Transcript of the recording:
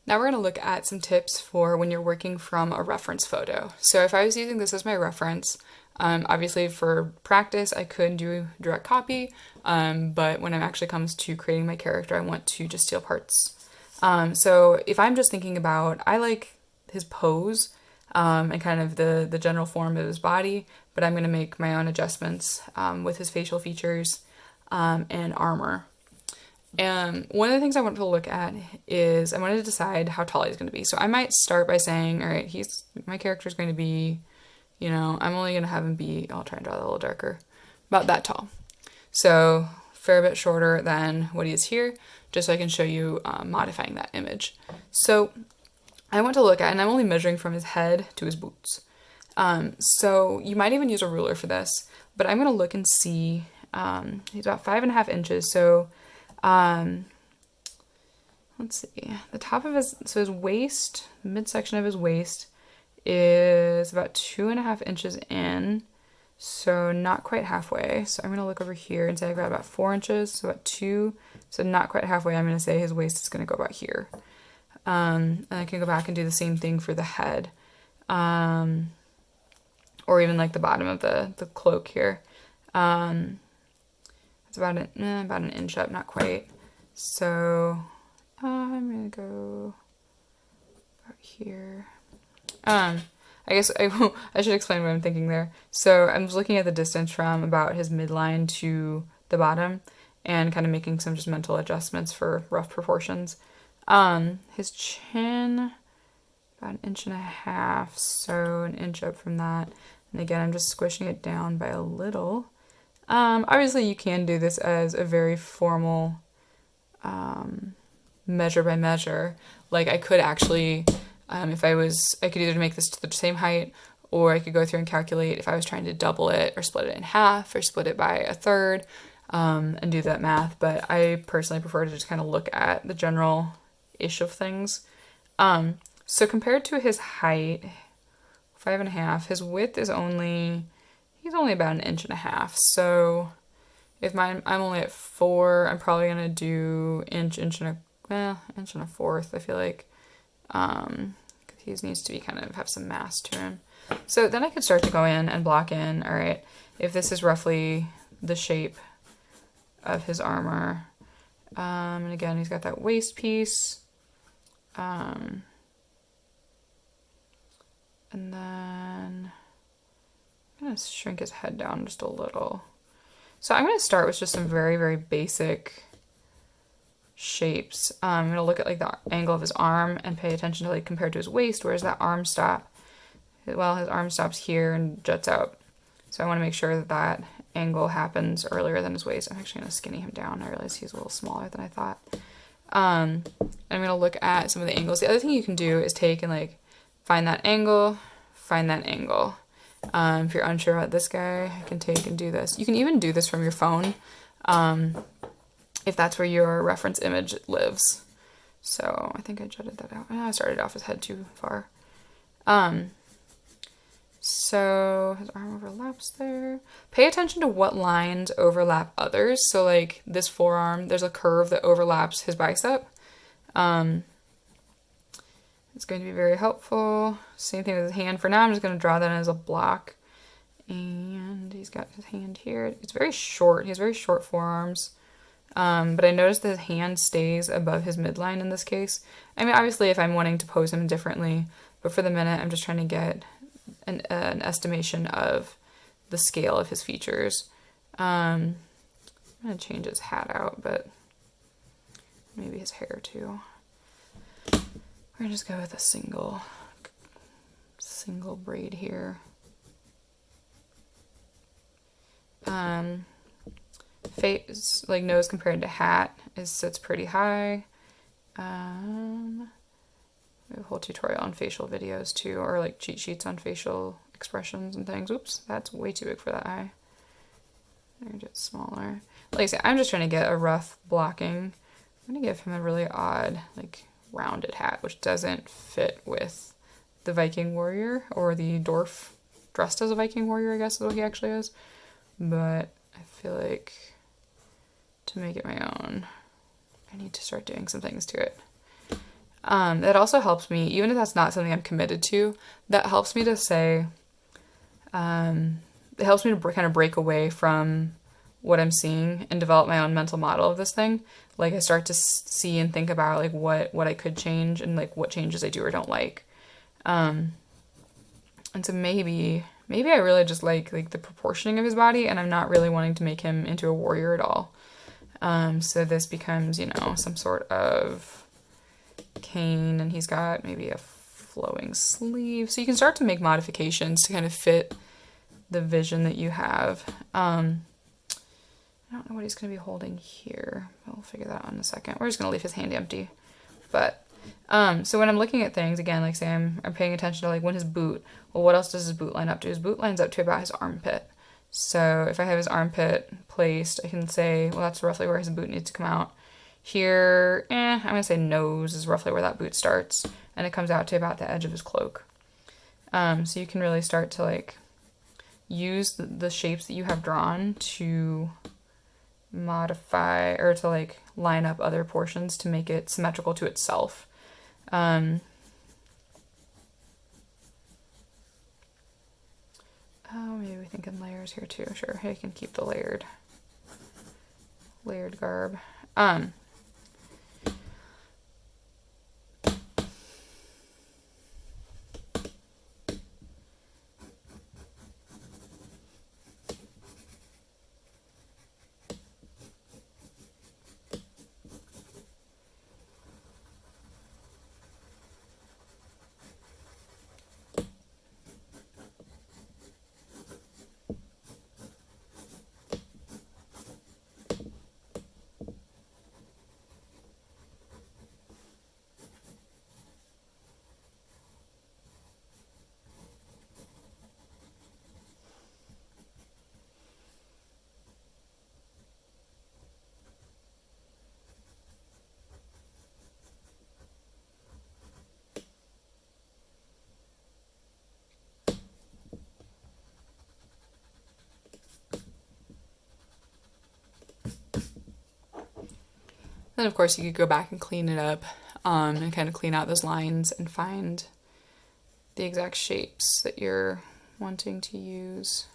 Now we're going to look at some tips for when you're working from a reference photo. So if I was using this as my reference, obviously for practice I could do direct copy, but when it actually comes to creating my character, I want to just steal parts. So if I'm just thinking about, I like his pose and kind of the general form of his body, but I'm going to make my own adjustments with his facial features and armor. And one of the things I want to look at is I wanted to decide how tall he's going to be. So I might start by saying, all right, my character is going to be, I'm only going to have him be, I'll try and draw that a little darker, about that tall. So fair bit shorter than what he is here, just so I can show you modifying that image. So I want to look at, and I'm only measuring from his head to his boots. So you might even use a ruler for this, but I'm going to look and see, he's about 5.5 inches. So let's see, the top of his waist, the midsection of his waist is about 2.5 inches in, so not quite halfway. So I'm going to look over here and say I've got about 4 inches, so about 2, so not quite halfway. I'm going to say his waist is going to go about here. And I can go back and do the same thing for the head, or even like the bottom of the cloak here. It's about an inch up, not quite. So I'm gonna go about here. I guess I should explain what I'm thinking there. So I'm just looking at the distance from about his midline to the bottom and kind of making some just mental adjustments for rough proportions. His chin, about 1.5 inches, so an inch up from that. And again, I'm just squishing it down by a little. Obviously you can do this as a very formal measure by measure. Like I could actually, I could either make this to the same height, or I could go through and calculate if I was trying to double it or split it in half or split it by a third, and do that math. But I personally prefer to just kind of look at the general ish of things. So compared to his height, 5.5, his width is he's only about 1.5 inches. So if I'm only at 4, I'm probably gonna do inch and a fourth. I feel like he needs to be have some mass to him. So then I could start to go in and block in. All right, if this is roughly the shape of his armor, and again he's got that waist piece, and then I'm going to shrink his head down just a little. So I'm going to start with just some very, very basic shapes. I'm going to look at like the angle of his arm and pay attention to like compared to his waist. Where does that arm stop? Well, his arm stops here and juts out. So I want to make sure that that angle happens earlier than his waist. I'm actually going to skinny him down. I realize he's a little smaller than I thought. I'm going to look at some of the angles. The other thing you can do is take and like find that angle, find that angle. If you're unsure about this guy, I can take and do this. You can even do this from your phone, if that's where your reference image lives. So I think I jutted that out. I started off his head too far. So his arm overlaps there. Pay attention to what lines overlap others. So like this forearm, there's a curve that overlaps his bicep. It's going to be very helpful. Same thing with his hand. For now, I'm just going to draw that as a block. And he's got his hand here. It's very short. He has very short forearms. But I noticed that his hand stays above his midline in this case. I mean, obviously, if I'm wanting to pose him differently, but for the minute, I'm just trying to get an estimation of the scale of his features. I'm going to change his hat out, but maybe his hair too. We're gonna just go with a single braid here. Face, like nose compared to hat, sits pretty high. We have a whole tutorial on facial videos too, or like cheat sheets on facial expressions and things. Oops, that's way too big for that eye. They're just smaller. Like I said, I'm just trying to get a rough blocking. I'm gonna give him a really odd, like, rounded hat, which doesn't fit with the Viking warrior, or the dwarf dressed as a Viking warrior, I guess is what he actually is. But I feel like to make it my own, I need to start doing some things to it. That also helps me, even if that's not something I'm committed to, that helps me to say, it helps me to kind of break away from what I'm seeing and develop my own mental model of this thing. Like I start to see and think about like what I could change and like what changes I do or don't like. And so maybe I really just like the proportioning of his body, and I'm not really wanting to make him into a warrior at all. So this becomes, some sort of cane, and he's got maybe a flowing sleeve. So you can start to make modifications to kind of fit the vision that you have. I don't know what he's going to be holding here. We'll figure that out in a second. We're just going to leave his hand empty. But, so when I'm looking at things, again, like say I'm paying attention to like when his boot, well, what else does his boot line up to? His boot lines up to about his armpit. So if I have his armpit placed, I can say, well, that's roughly where his boot needs to come out. Here, I'm going to say nose is roughly where that boot starts. And it comes out to about the edge of his cloak. So you can really start to like use the shapes that you have drawn to modify or to like line up other portions to make it symmetrical to itself. Maybe we think in layers here too. Sure, I can keep the layered garb. Then, of course, you could go back and clean it up and kind of clean out those lines and find the exact shapes that you're wanting to use.